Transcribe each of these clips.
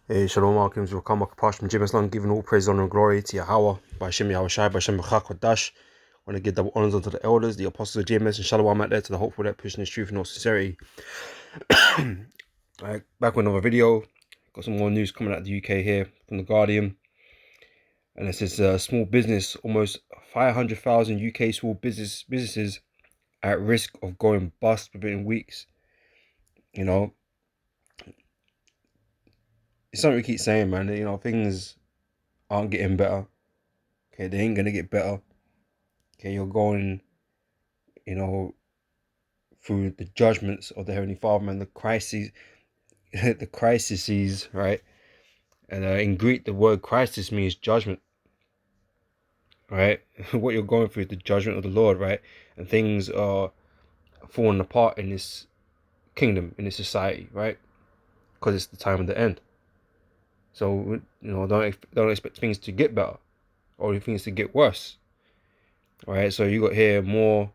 Hey, Shalom Alaikum, Welcome Pashim Jim Islam, giving all praise, honor, and glory to Yahweh, by Shem Yahushai, by Shem Chakadash. I want to give double honors unto the elders, the apostles of JMS, and Shalom out there to the hopeful that pushing this truth in all sincerity. Alright, back with another video. Got some more news coming out of the UK here from The Guardian. And it says small business, almost 500,000 UK small businesses at risk of going bust within weeks. You know, it's something we keep saying, man. You know, things aren't getting better. Okay, they ain't gonna get better. Okay, you're going, you know, through the judgments of the Heavenly Father and the crises, the crises, right? And in Greek, the word crisis means judgment, right? What you're going through is the judgment of the Lord, right? And things are falling apart in this kingdom, in this society, right? Because it's the time of the end. So, you know, don't expect things to get better or things to get worse, right? So you got here more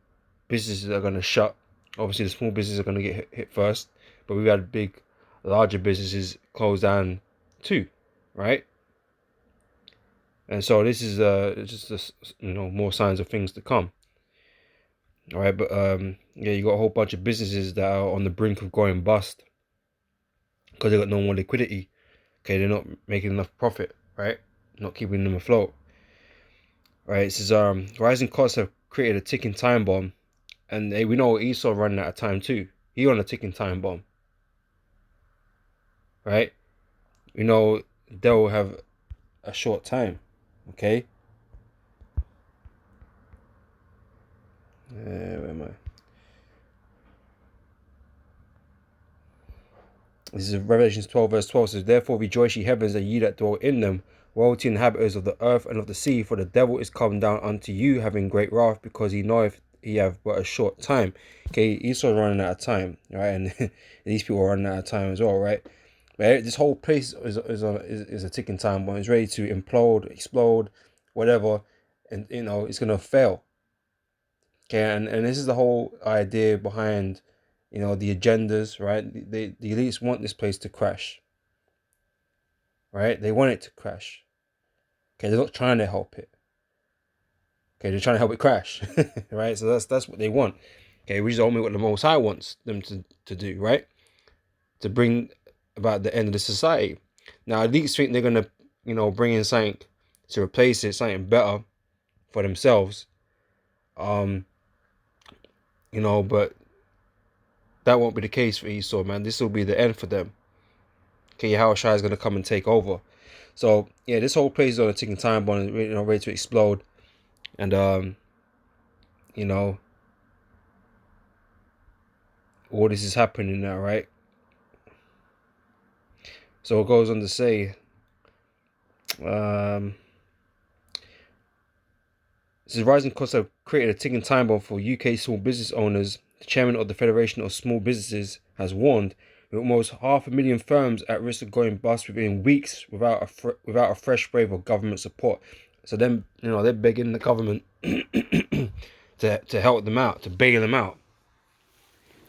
businesses are going to shut. Obviously, the small businesses are going to get hit first, but we've had big, larger businesses close down too, right? And so this is just you know, more signs of things to come. All right, but yeah, you got a whole bunch of businesses that are on the brink of going bust because they got no more liquidity. Okay, they're not making enough profit, right? Not keeping them afloat. Right, it says rising costs have created a ticking time bomb, and we know Esau running out of time too. He on a ticking time bomb, right? You know they'll have a short time. Okay. Where am I? This is Revelations 12 verse 12 says, therefore rejoice ye heavens, and ye that dwell in them, woe to inhabitants of the earth and of the sea, for the devil is come down unto you, having great wrath, because he knoweth he have but a short time. Okay, Esau's running out of time, right? And these people are running out of time as well, right? But this whole place is a ticking time bomb. It's ready to implode, explode, whatever, and you know it's gonna fail. Okay, and this is the whole idea behind, you know, the agendas, right? The elites want this place to crash, right? They want it to crash. Okay, they're not trying to help it. Okay, they're trying to help it crash, right? So that's what they want. Okay, which is only what the Most High wants them to do, right? To bring about the end of the society. Now, elites think they're gonna, you know, bring in something to replace it, something better for themselves. You know, but that won't be the case for Esau, man. This will be the end for them. Okay, Yahushua is gonna come and take over. So yeah, this whole place is on a ticking time bomb, you know, ready to explode. And you know, all this is happening now, right? So it goes on to say, this is rising costs have created a ticking time bomb for UK small business owners. The chairman of the Federation of Small Businesses has warned, with almost 500,000 firms at risk of going bust within weeks without a fresh wave of government support. So then, you know, they're begging the government to help them out, to bail them out,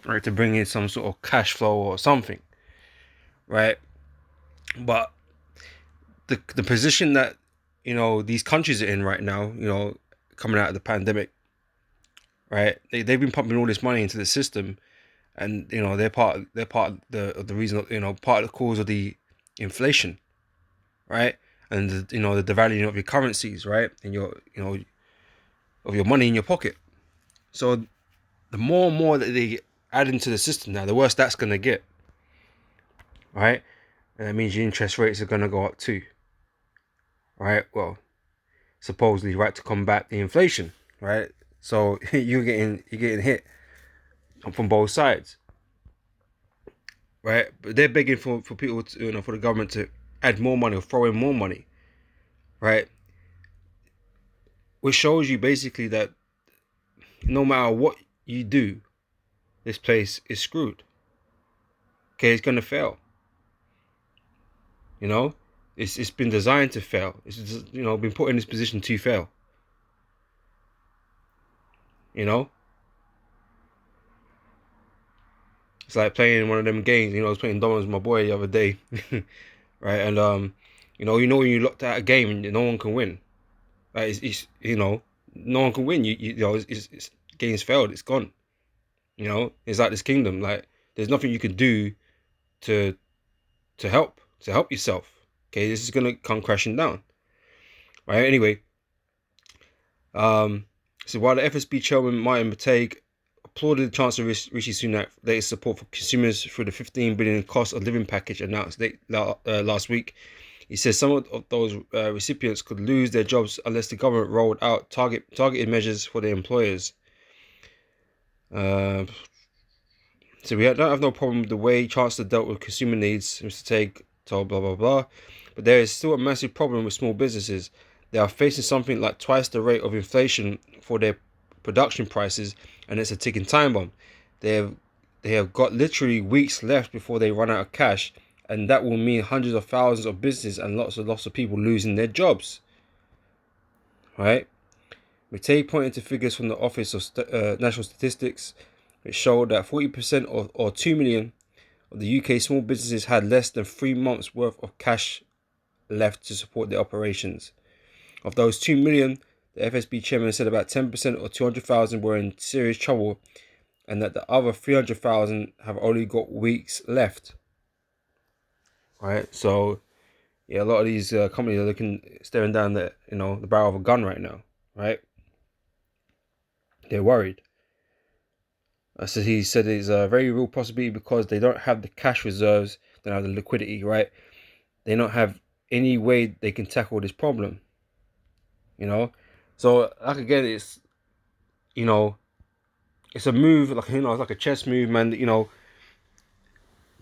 right? To bring in some sort of cash flow or something, right? But the position that, you know, these countries are in right now, you know, coming out of the pandemic, right? They've been pumping all this money into the system, and you know they're part of the reason, you know, part of the cause of the inflation, right? And you know, the devaluing of your currencies, right? And your, you know, of your money in your pocket. So the more and more that they add into the system now, the worse that's gonna get, right? And that means your interest rates are gonna go up too, right? Well, supposedly, right, to combat the inflation, right? So you're getting hit from both sides, right? But they're begging for people to, you know, for the government to add more money or throw in more money, right? Which shows you basically that no matter what you do, this place is screwed. Okay, it's gonna fail. You know, it's been designed to fail. It's just, you know, been put in this position to fail. You know, it's like playing one of them games. You know, I was playing dominoes with my boy the other day, right? And you know when you locked out a game and no one can win, right? It's no one can win. It's game's failed. It's gone. It's like this kingdom. Like there's nothing you can do to help yourself. Okay, this is gonna come crashing down, right? Anyway, so while the FSB chairman Martin Matague applauded Chancellor Rishi Sunak latest support for consumers through the 15 billion cost of living package announced last week, he says some of those recipients could lose their jobs unless the government rolled out targeted measures for their employers. So we don't have no problem with the way Chancellor dealt with consumer needs, Mr. Tague told blah blah blah, but there is still a massive problem with small businesses. They are facing something like twice the rate of inflation for their production prices, and it's a ticking time bomb. They have got literally weeks left before they run out of cash, and that will mean hundreds of thousands of businesses and lots of people losing their jobs. Right? Matague pointed to figures from the Office of National Statistics, which showed that 40% or 2 million of the UK small businesses had less than 3 months worth of cash left to support their operations. Of those 2 million, the FSB chairman said about 10% or 200,000 were in serious trouble, and that the other 300,000 have only got weeks left. Right, so yeah, a lot of these companies are staring down the barrel of a gun right now. Right, they're worried. So he said it's a very real possibility because they don't have the cash reserves, they don't have the liquidity. Right, they don't have any way they can tackle this problem. So like again, it's it's a move like it's like a chess move, man.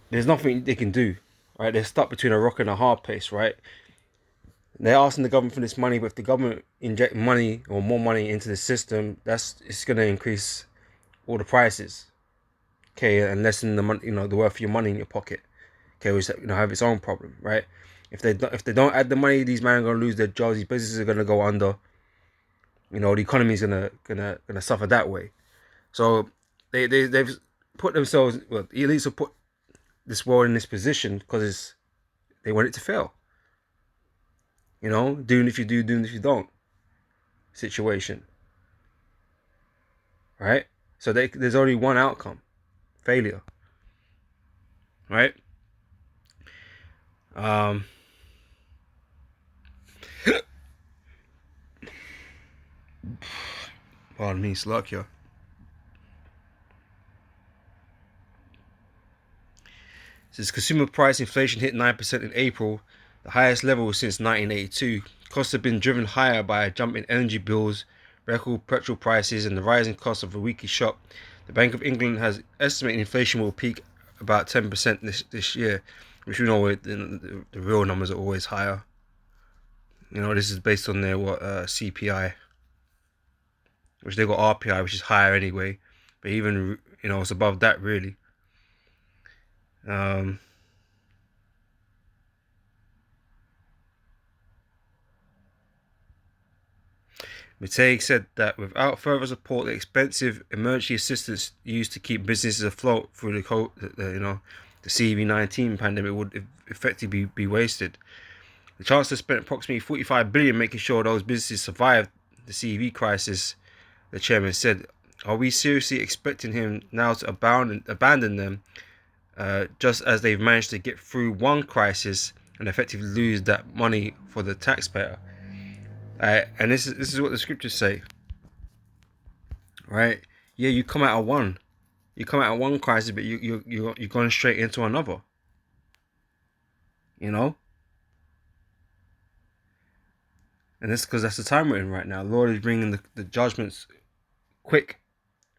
There's nothing they can do, right? They're stuck between a rock and a hard place, right? They're asking the government for this money, but if the government inject money or more money into the system, it's going to increase all the prices, okay, and lessen the money, the worth of your money in your pocket, okay, which have its own problem, right? If they don't add the money, these men are going to lose their jobs. These businesses are going to go under. The economy is gonna suffer that way. So they've put themselves. Well, the elites have put this world in this position because they want it to fail. Doing if you do, doing if you don't situation. Right? So there's only one outcome: failure. Right? Pardon me, Slovakia. Since consumer price inflation hit 9% in April, the highest level since 1982, costs have been driven higher by a jump in energy bills, record petrol prices, and the rising cost of a weekly shop. The Bank of England has estimated inflation will peak about 10% this year, which we know the real numbers are always higher. This is based on their CPI, which they got RPI, which is higher anyway, but even it's above that really. Matague said that without further support, the expensive emergency assistance used to keep businesses afloat through the CV-19 pandemic would effectively be wasted. The Chancellor spent approximately 45 billion making sure those businesses survived the CV crisis. The chairman said, "Are we seriously expecting him now to abandon them, just as they've managed to get through one crisis and effectively lose that money for the taxpayer?" And this is what the scriptures say, right? Yeah, you come out of one crisis, but you're going straight into another. And that's because that's the time we're in right now. The Lord is bringing the judgments quick,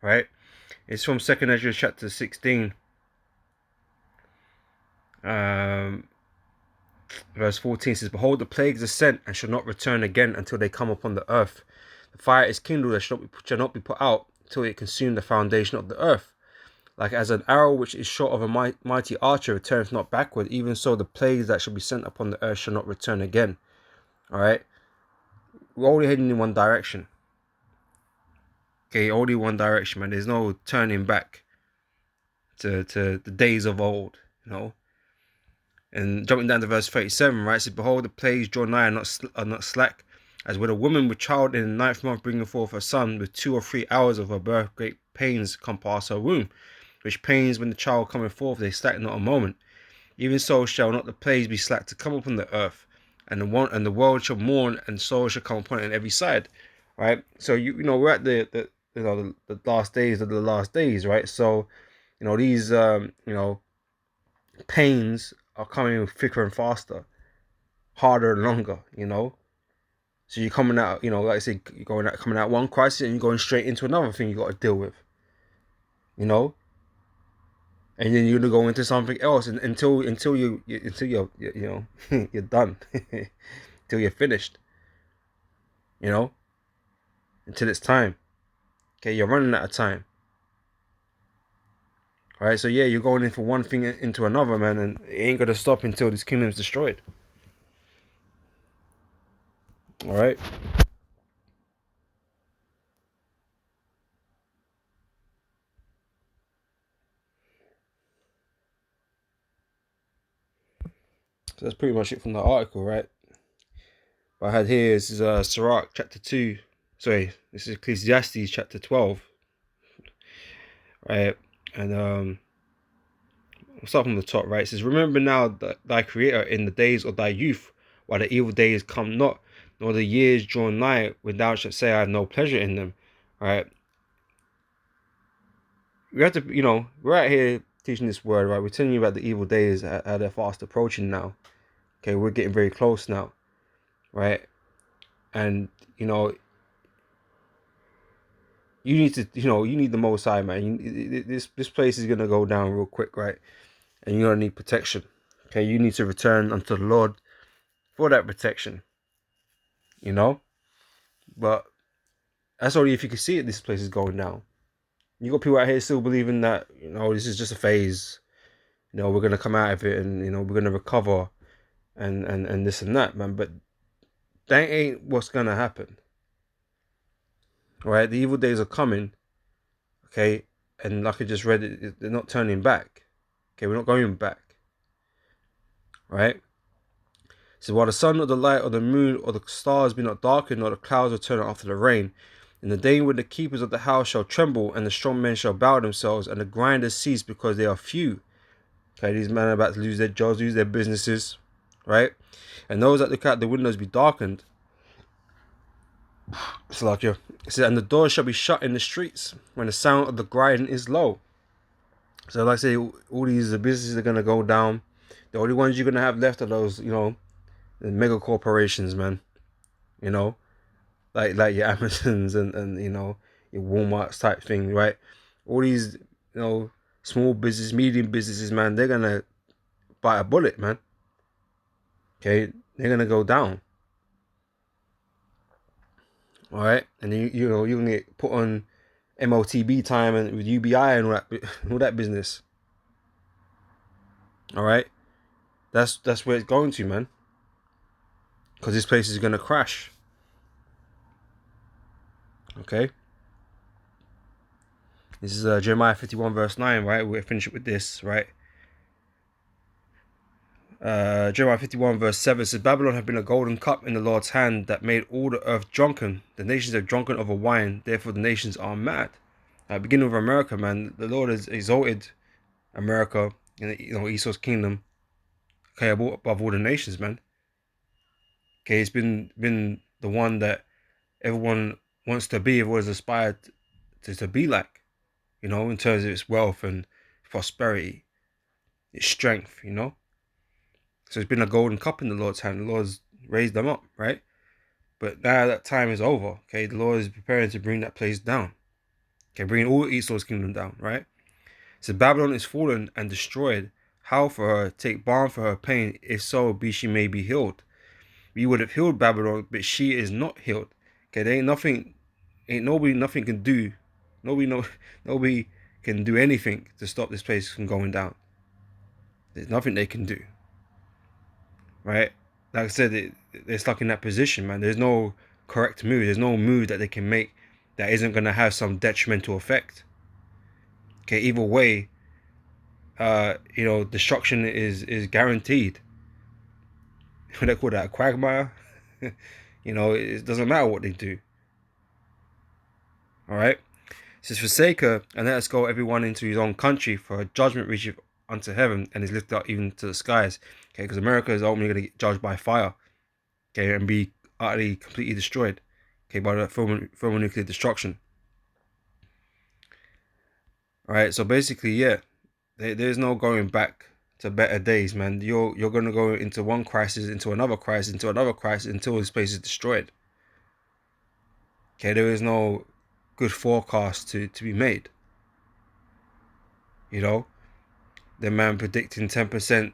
right? It's from 2nd Ezra chapter 16, verse 14 says, "Behold, the plagues are sent and shall not return again until they come upon the earth. The fire is kindled and shall not be put out till it consume the foundation of the earth. Like as an arrow which is shot of a mighty archer returns not backward, even so the plagues that shall be sent upon the earth shall not return again." All right, we're only heading in one direction. Okay, only one direction, man. There's no turning back to the days of old, And jumping down to verse 37, right? It says, behold, the plagues draw nigh and are not slack, as when a woman with child in the ninth month bringing forth a son, with 2 or 3 hours of her birth, great pains come past her womb, which pains when the child cometh forth, they slack not a moment. Even so shall not the plagues be slack to come upon the earth, and the world shall mourn, and sorrow shall come upon it on every side. Right? So you know, we're at the last days of the last days, right? So, you know, these pains are coming thicker and faster, harder and longer, you know. So you're coming out, you know, like I said, coming out one crisis and you're going straight into another thing you got to deal with, you know. And then you're gonna go into something else, and until you're you're done, until you're finished, you know, until it's time. Okay, you're running out of time. All right, so yeah, you're going in for one thing into another, man, and it ain't gonna stop until this kingdom's destroyed. All right. So that's pretty much it from the article, right? What I had here is Sirach chapter 2. Sorry, this is Ecclesiastes chapter 12. Right, and we'll start from the top, right? It says, remember now that thy creator in the days of thy youth, while the evil days come not, nor the years draw nigh, when thou shalt say, I have no pleasure in them. All right. We have to, you know, we're out here teaching this word, right? We're telling you about the evil days, how they're fast approaching now. Okay, we're getting very close now, right? And, you know, you need to, you know, you need the Most High, man. This place is going to go down real quick, right? And you're going to need protection. Okay, you need to return unto the Lord for that protection, you know. But that's only if you can see it. This place is going down. You got people out here still believing that, you know, this is just a phase. You know, we're gonna come out of it, and you know, we're gonna recover, and this and that, man. But that ain't what's gonna happen. All right, the evil days are coming. Okay, and like I just read it, they're not turning back. Okay, we're not going back. Right. So while the sun or the light or the moon or the stars be not darkened, nor the clouds return after the rain, in the day when the keepers of the house shall tremble, and the strong men shall bow themselves, and the grinders cease because they are few. Okay, these men are about to lose their jobs, lose their businesses, right? And those that look out the windows be darkened. It's like it says, and the doors shall be shut in the streets when the sound of the grinding is low. So like I say, all these businesses are gonna go down. The only ones you're gonna have left are those, you know, the mega corporations, man. You know, like your Amazons and you know, your Walmarts type thing, right? All these, you know, small business, medium businesses, man, they're gonna bite a bullet, man. Okay, they're gonna go down. All right, and then you know, you're gonna get put on MOTB time and with UBI and all that business. All right, that's where it's going to, man. Because this place is gonna crash. Okay. This is Jeremiah 51 verse 9, right? We'll finish it with this, right? Jeremiah 51 verse 7 says, Babylon had been a golden cup in the Lord's hand that made all the earth drunken. The nations have drunken over wine, therefore the nations are mad. Beginning with America, man, the Lord has exalted America in the, you know, Esau's kingdom, okay, above all the nations, man. Okay, it's been the one that everyone wants to be, everyone's aspired to be like, you know, in terms of its wealth and prosperity, its strength, you know. So it's been a golden cup in the Lord's hand. The Lord's raised them up, right? But now that time is over, okay, the Lord is preparing to bring that place down. Okay, bringing all Esau's kingdom down, right? So Babylon is fallen and destroyed. How for her? Take balm for her pain, if so be she may be healed. We would have healed Babylon, but she is not healed. Okay, there ain't nobody, nothing can do. Nobody can do anything to stop this place from going down. There's nothing they can do. Right? Like I said, they're stuck in that position, man. There's no correct move. There's no move that they can make that isn't going to have some detrimental effect. Okay, either way, you know, destruction is guaranteed. They call that a quagmire. You know, it doesn't matter what they do. All right. It says, forsake her and let us go everyone into his own country, for her judgment reacheth unto heaven and is lifted up even to the skies. Okay, because America is ultimately going to get judged by fire. Okay, and be utterly, completely destroyed. Okay, by the thermonuclear destruction. All right. So basically, yeah, there's no going back to better days, man. You're gonna go into one crisis, into another crisis, into another crisis until this place is destroyed. Okay, there is no good forecast to be made. You know, the man predicting 10%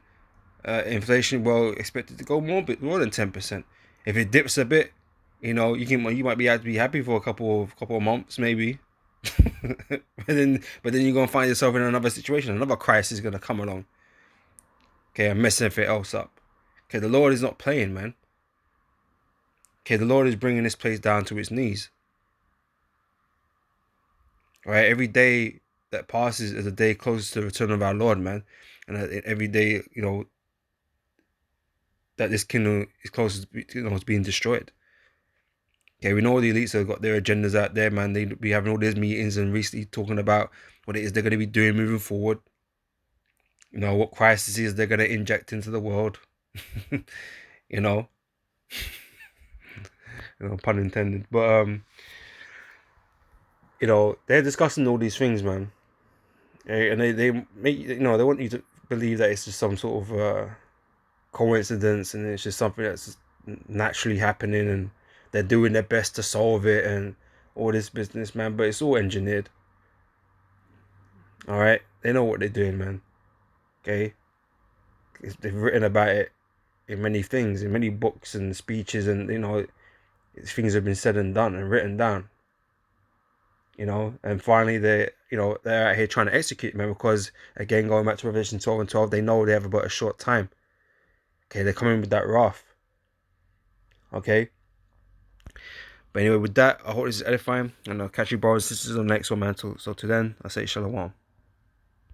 inflation, well, expected to go more than 10%. If it dips a bit, you know, you might be happy for a couple of months maybe. but then you're gonna find yourself in another situation. Another crisis is gonna come along. Okay, and messing everything else up. Okay, the Lord is not playing, man. Okay, the Lord is bringing this place down to its knees. All right, every day that passes is a day closer to the return of our Lord, man. And every day, you know, that this kingdom is closer to being destroyed. Okay, we know the elites have got their agendas out there, man. They be having all these meetings and recently talking about what it is they're going to be doing moving forward. You know, what crises they're going to inject into the world. You know, pun intended. But you know, they're discussing all these things, man. And they make, you know, they want you to believe that it's just some sort of coincidence and it's just something that's naturally happening and they're doing their best to solve it and all this business, man. But it's all engineered. All right, they know what they're doing, man. Okay, they've written about it in many things, in many books and speeches, and you know, things have been said and done and written down. You know, and finally they're out here trying to execute, man, because again, going back to Revelation 12 and 12, they know they have about a short time. Okay, they're coming with that wrath. Okay. But anyway, with that, I hope this is edifying, and I'll catch you brothers and sisters on the next one, man. So till then, I say shalom.